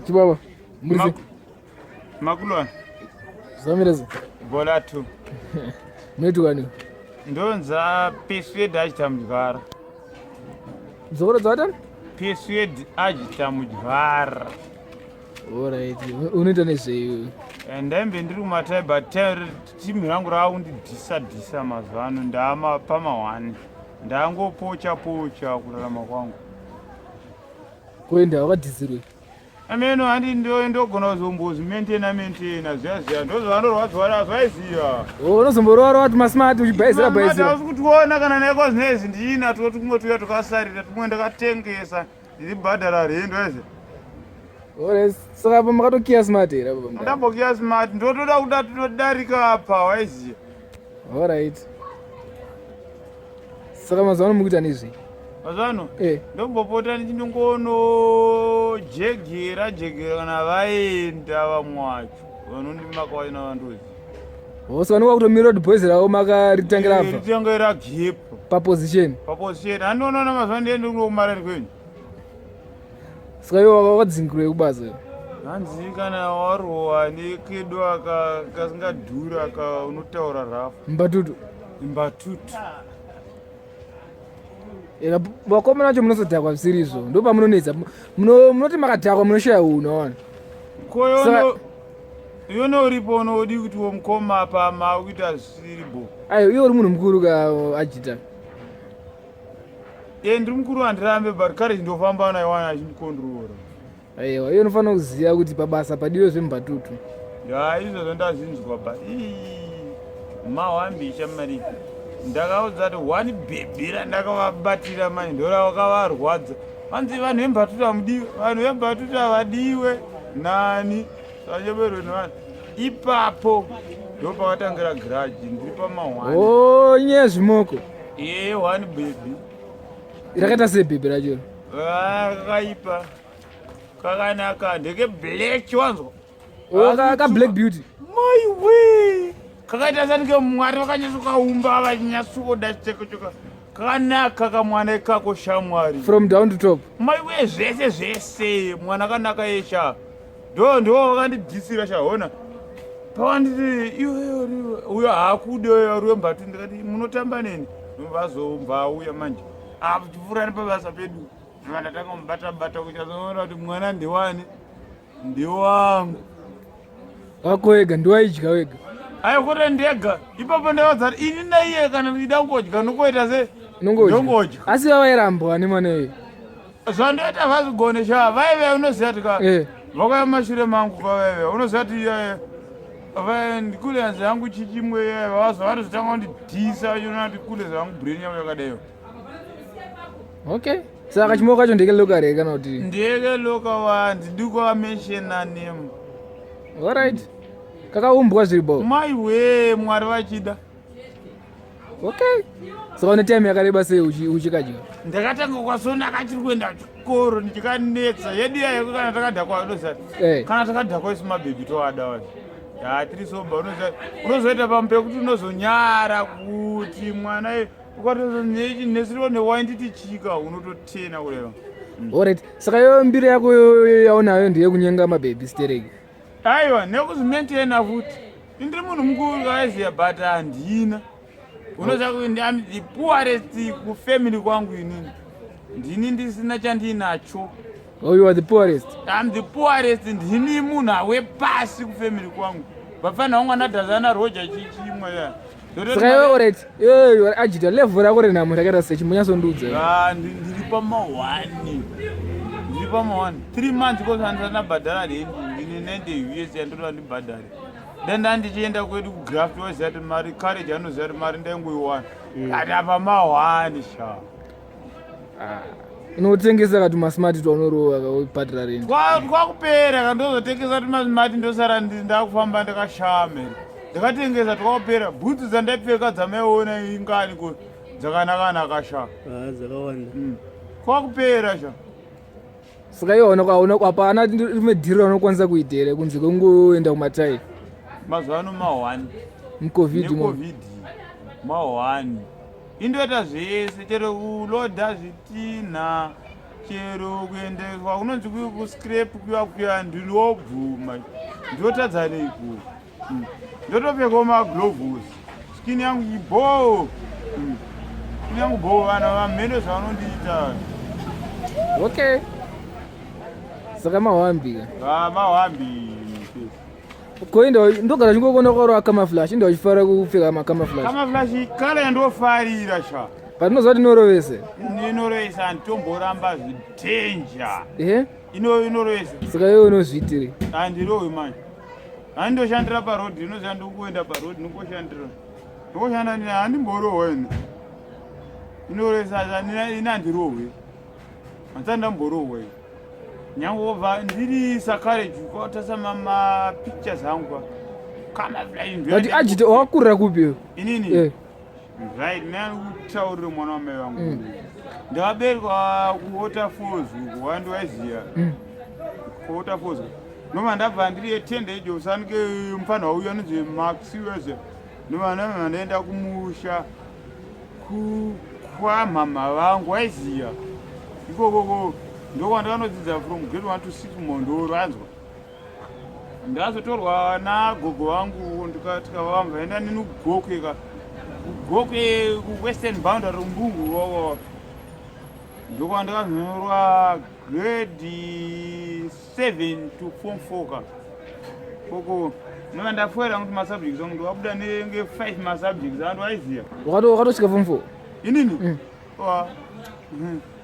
Chibaba. Murize. Makulwana. Zamireze. Bola tu. Mwetu gani? Ndonza persuade achita mudvara. Zokora dzatan? Persuade achita mudvara. Alright. Unoita nezvei? Ndembe ndiri kumataiba timu rangu raundidhisa mazuva ano ndama pama1 ndangopocha kurarama kwangu. Kuenda wakadhizirwe. Ameno handi ndogona kuzombozvimentena zviya ndozvanorwadzwa zvaiziya. Unozomborwara wati masmart uchibhaizira bhaizira. Asi kutiona kana naiko zvinezvi ndina toti tukasarira tumwe ndakatengesa ndiri bhadhara rendo eze. Ore saka pamakato smart here baba. Ndambokia smart ndotoda kuda todarika apa waiziya. Alright. Saka mazuva ano mukuita nezvei? Mazano? Ndombopota ndichinongono jegera kana vaenda vamwe wacho vanondimaka vaina vandozi. Saka nokwa kutomirira kuti bhoizi ravo makaritangira apa? Ritangira gepo. Paposition? Paposition. Handinoona mazuva ndiye ndikumarari kwenyu. Saka iwo wakadzingirwe kubasa? Hanzi kana warohwa nekedu kasingadhura unotaura rafu. Mbatutu? Mbatutu. Vakomana vacho munosodhakwa zvisirizo ndo pamunonetsa munoti makadhakwa munoshaya unoona iyono uripo unodi kuti womukoma pama kuita zvisiribo. Aiyo iwe uri munhu mukuru kaajita? Ndiri mukuru handirambe but kare chindofamba naiwana achindikondorora. Aiwa iyo unofanira kuziva kuti pabasa padiwe zvembatutu. Izvozvo ndazinzwa but mahwambisha mari ndakaudza kuti one baby randakavabatira mani ndoravakavarwadza vanzi vanhu vembatutu hamudiwe vanhu vembatutu havadiwe nani vacheberwe nevanhu ipapo ndo pakatangira garaji ndiri pama1. Inyaya zvimoko? One baby. Rakaita sei bhebhi racho? Kakaipa kakanaka ndeke black wanzwa. Ka black beauty? My way. Kakaita sanike mwari vakanyatsokaumba vachinyatsoda chitekochoka kakanaka kamwana ikako shamwari from down to top. Maiwe zvese mwana kanaka esha ndo vakandidhisira shahona pavanditi iwe uyo haakude uriwe mbatu ndikati munotamba neni vazombauya manje apo tipfuurani pabasa pedu vandatanga mubata kuchazoona kuti mwana ndiwani ndiwangu wako ndiwaidya wega. Kuti ndega ipapo ndavaudza kuti ini naiye kana ndida kungodya nokoita se ndongodya. Asi vavairambwa nemwana zvandoita vazigone shaa vaive unoziva kuti vakauya mashure mangu pavaive unoziva kuti ndikule hanzi yangu chichimwe vavazva vatozotanga kundidhisa vachiona kuti kule zvangu brain yangu yakadaiwo. Okay, saka chimoko kacho ndeke loka re kana kuti ndeke loka ndidi kuvamenshena name. Alright. Kakaumbwa zviribo? Maiwe mwari vachida. Okay. Saka une time yakareba sei uchikadya? Ndakatanga kwasona kachiri kuenda chikoro ndichikanetsa yedu yayo kana takadhakwa dosati kana takadhakwa isu mabhebi towada wani tiri soba unozoita pampe kuti unozonyara kuti mwana ukatozonesirio newaini tichika unototena kureva. Alright. Saka yo mbiri yako yaunayo ndiye kunyenga mabhebi stereki? Aiwa nekuzimentena futi indiri munhu mukuru kaiziya but handina unoziva kuti am the poorest kufamily kwangu inini ndini ndisina chandinacho. You are the poorest? I'm the poorest. Ndini munhu awepasi kufamily kwangu vafana vangu anadhazana roja chichimwe ya saka iwe alright ajita level rako renhamo rakaita sechi munyasondudza? Ndiri pama1 3 months kosandisana bhadhara rendi ndine 90 US yandorwa ndibhadhare denda ndichienda kwedu kugraft waziva kuti mari courage anoziva kuti mari ndaingoiwana ati apama1 sha unotengesa kati masmart twaunorowa kabhadhara rendi twakupera kandozotengesa kuti masmart ndosara ndakufamba ndakashame ndakatengesa twakupera bhutsu dzandaipfeka dzamaiona ingani dzakanaka sha dzakawanda kwakupera sha. Saka iwe hapana rimwe dhiri raunokwanisa kuita here kunze kwengoenda kumatai mazuva ano ma1 mucovid ma1 indoita zvese chero kulodha zvitinha chero kuendeswa unonzi kuscrape kuya ndinobvuma ndotadza neiku ndotopfekawo maglovhos skini yangu iboo skini yangu boo vana vamhendo zvavanondiita okay saka mahwambika mahwambi koenda ndogara chingokona kwaro akamaflash ndo achifara kupfeka makamaflash kale yandofarira sha patinoziva kuti inorovese inorovesa handitomboramba zvitenja inorovesa saka iwe unozviitire handirohwe manje handindoshandira parodhi inoziva ndikuenda parodhi ndikoshanda handimborohwa ine inorovesa ine handirohwe handisati ndamborohwa nyange wobva ndiri sakare kwautasa mapictures angu ati ajite wakurira kupi inini right nakutaurire mwana wamai vangu ndakaberekwa kuwaterfalls uko wandiwaiziya kuwaterfalls noma ndabva ndiri etende ejo sanike mufana wauya nonzi max wese noma ndaenda kumusha kwamhama vangu waiziya ikokoko ndokwandakanodzidza from grade 1 to 6 mondoro anzwa ndazotorwa nagogo vangu tikavamvaenda nini kugokwe kuwestern boundary rumbungu koko ndokwandakazonyorwa grade 7 to form 4 ka koko nova ndafoera kuti masubjects angu ndowabuda nenge 5 masubjects andu aiziya wakatosvika form 4 inini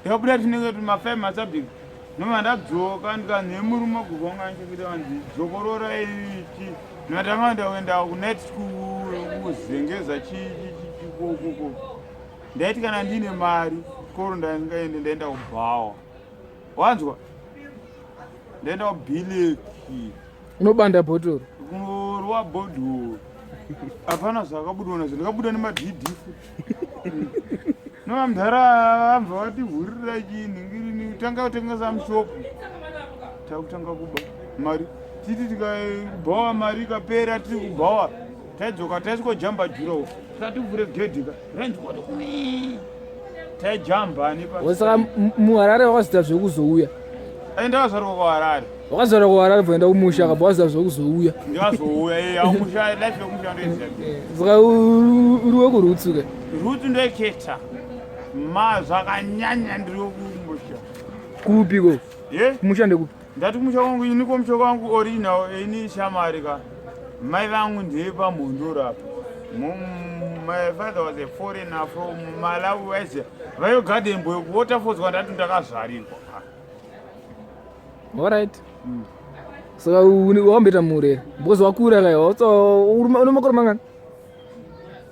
ndikabuda tinenge tuma 5 masubjects noma ndadzoka ndikanemurume magogo wangu anchekuita vandidzokorora ichi ndatanga ndaenda kunight school kuzengeza chikokoko ndaiti kana ndine mari koro ndingaende ndaenda kubhawa wanzwa ndaenda kubhileki unobanda bhotoro kunorwa bhodhoro hapana zvakabudwa nazvo ndikabuda nemadhidifu nova mudhara vamva vatihurira chinhingirini tanga kutengesa mushopu takutanga kuba mari titi tikabhawa mari ikapera tiri kubhawa taidzoka taisiko jurawo tativhure gedhika randikwati taijamba saka muharare wakazita zvekuzouya ndakazvarwa kuharare wakazvarwa kuharare voenda kumusha kabva wazita zvekuzouya ndikazouya amusha life yomusha ndoiziva saka uri wekurutsuka rutsu ndoiketa zvakanyanya ndiri wekumusha kupiko kumusha ndekupi ndati kumusha kwangu iniko musha kwangu orina ini shamari ka mai vangu ndepamhondoro apa my father was a foreigner from Malawi wese vayogarden boy kuwaterfalls kwandati ndakazvarirwa alright saka wamboita mure because wakura kaya une makore mangani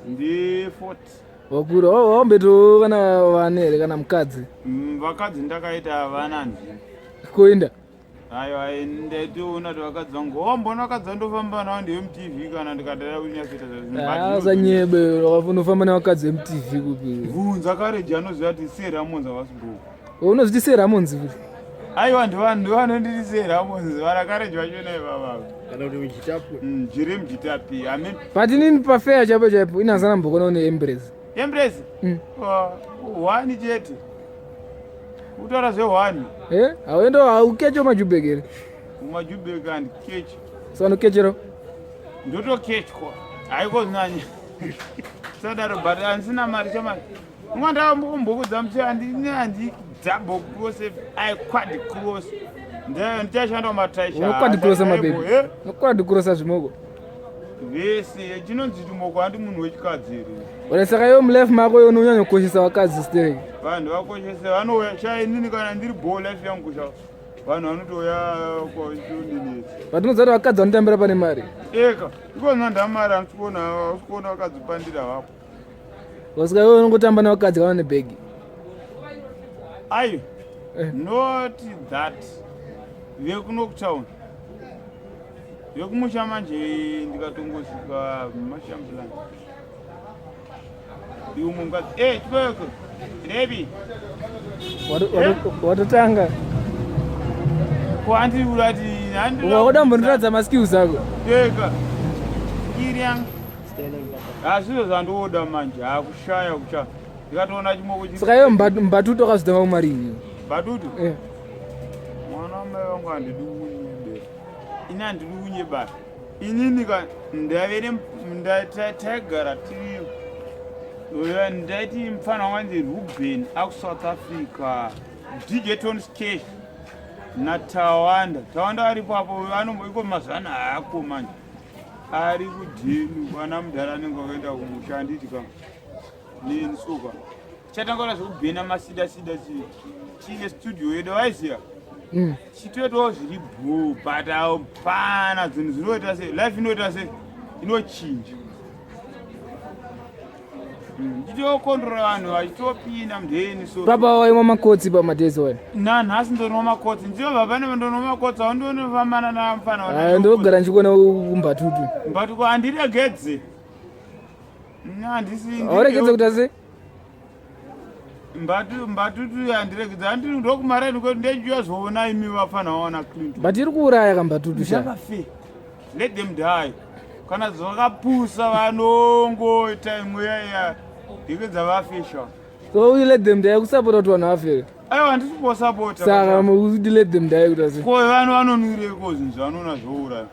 ndi 40 wakura wambeto kana vane here kana mukadzi vakadzi ndakaita vananzi koenda aiwa ndaitoona kuti vakadzi vangu wambona vakadzi vandofamba navo ndevemutv kana ndikadada kunyasoita zanyebe unofamba nevakadzi vemutv kupi bvunza kareji anoziva kuti seramonzi avasibuku unozviti seramonzi kuti aiwa ndivanonditi seramonzi vana kareji vachona ivavavo kana kuti mujitapu jiri mujitapi amen but inini pafeya chaipo chaipo inazana mbokona neembrace wani chete kutaura zve1 hauendo haukecho majubekere umajubeka handikechi saka nokechero ndotokechwa haikozinanya sadaro but handisina mari chamari unga ndambombokudza muti handi double cross quad cross ndichashanda mataishaquad crossa zvimoko vese chinonzi timoko handi munhu wechikadzi here saka iwo mulife mako yo unonyanya kukoshesa vakadzi stereki vanhu vakoshese vanouya shainini kana ndiri bho life yangu sha vanhu vanotouya kwainini patinoziva kuti vakadzi vanotambira pane mari eka ikozina ndamari handisikuona vakadzipandira vapo saka iwo unongotamba nevakadzi kana nebhegi ayo not that vekunokutown vekumusha manje ndikatongosvika mashambulani iwe mukadzi chipeko rebi watotanga kwandiurati ukaoda mbondiradza maskills ako eka iri yangu hazvizvo zvandooda manje hakushaya kucha ndikatoona chimoko saka iwe mbatuto akazvitanga kumarini Batutu mwana wamai wangu handidi unye ini handidi unye basi inini ka ndavere taigara tiriyo uyo ndaiti mufana wanzi Ruben akuSouth Africa DJ Tony Cash naTawanda aripo apo iko mazana haako manje ari kudhenu vana mudhara anenge akaenda kumushanditi ka nini suka chatangora zvekubhena masida chine studio yedu waiziya chitoitawo zviri bhuu but hapana zvinhu zvinoita sei life inoita sei inochinja ndichokondrora vanhu vachitopinda mudheni so baba waimwa makotsi pamadhezi wani nanhasi ndonwa makotsi ndiyobva pane vandonwa makotsi aundonofambana namufana ndogara ndichikuona umbatutu mbatuko handiregedze handisi auregedze kuti ase mbatutu handiregedze handiri ndokumareni kwedu ndechiyazoona imi vafana vaona Clinton but iri kuuraya kambatutu zvakafe let them die kana zvakapusa vanongoita imweya ndikedza vafisha so you let them die kusapota kuti vanhu vafere aiwa handisi kusapota saka kuti let them die kuti ase ko vanhu vanonwireko zvinhu zvanoona zvouraya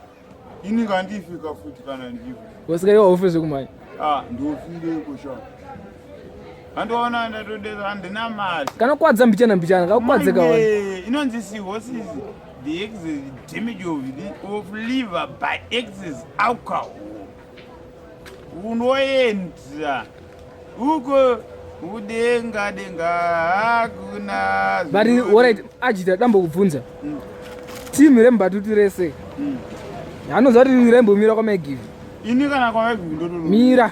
ini ngandifika futi kana ndivo wasika iwa ufe zvekumhanya ndofireko sha handoona ndatodeza handina mari kana kwadza mbichana kakukwadzeka wani inonzi cirrhosis the excess damage of liver by excess alcohol unoenda uko udenga hakuna but alright ajita dambokubvunza timu rembatutu rese hanoziva kuti rembomira kwamagivi ini kana kwamagivi mira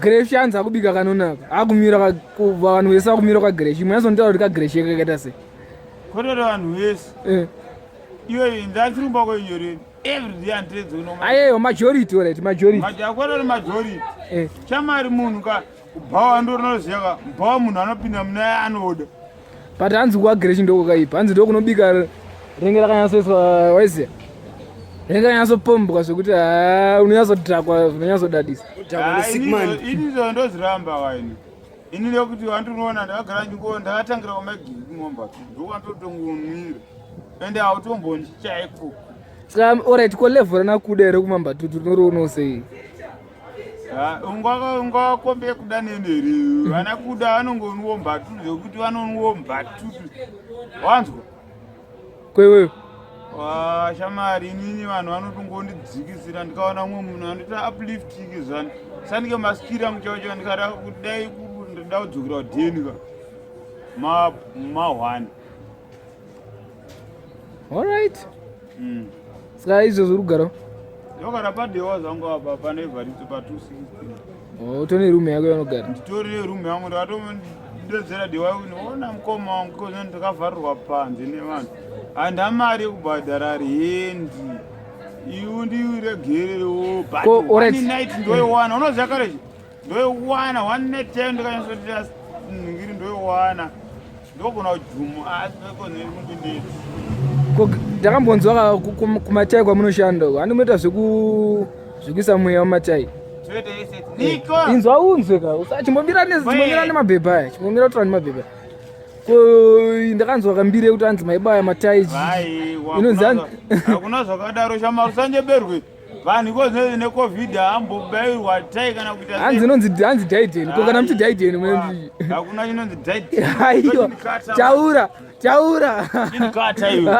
greshi anzi akubika kanonaka akumira vanhu vese akumira kwagreshi munazontaura kuti kagreshi kakaita sei kotore vanhu vese iwe ndatirumba kwenyore everyday andredze ayeyo majority alright majority akotore majority chamari munhu ka kubhawa ndorinoziya ka mbhawa munhu anopinda muna anoda but hanzi kwagreshi ndokukaipa hanzi ndokunobika renge rakanyatsoiswa waiziya renge rakanyatsopombwa zvekuti unonyatsotakwa zvinonyatsodatisa inizo ndoziramba kaini ini nekuti wandinoona ndakagara ndingo ndakatangira kwamagivi kumomba ndokandotongonwira ende hautombondi chaiko saka alright ko level ranakuda here kumambatutu rinoriunosei ungakombe kuda nenhere vana kuda vanongonwo mbatutu zvekuti vanonwo mbatutu wanzwa kweweyo shamari inini vanhu vanotongondidzikisira ndikaona mumwe munhu anoita uplifting zvani sandike maskiri angu chaicho ndikada kuti dai ndida kudzokera kudheni ka ma1 alright saka izvozvo rugaro ndogara padewa zangu apa pane vhariso pa216 utone rume yako yanogara nditorine rume yangu ndakatomudedzera dewa ona mukoma wangu kozvo ndakavharirwa panze nevanhu handamari yekubhadhara rendi iwu ndiregerewo butnight ndoiwana unoziva karechi ndoiwana one night time ndikanyasotira nhingiri ndoiwana ndokona kujumu asi nekonekundindeti ndakambonzwa kumatai kwamunoshanda handi munoita zvekuisa mweya wamatai inzwa unzwe ka chimbomira nemabhebha aya chimbomira kutora nemabhebha ndakanzwa kambiri yekuti hanzi maibaya matai inonzi hakuna zvakadaro shamari usanjeberwe vanhu ikozinezi necovid hambobayirwa tai kana kuita hanzi daiden ko kana muti daiden hakuna chinonzi daiden aiyo taura inikata iwe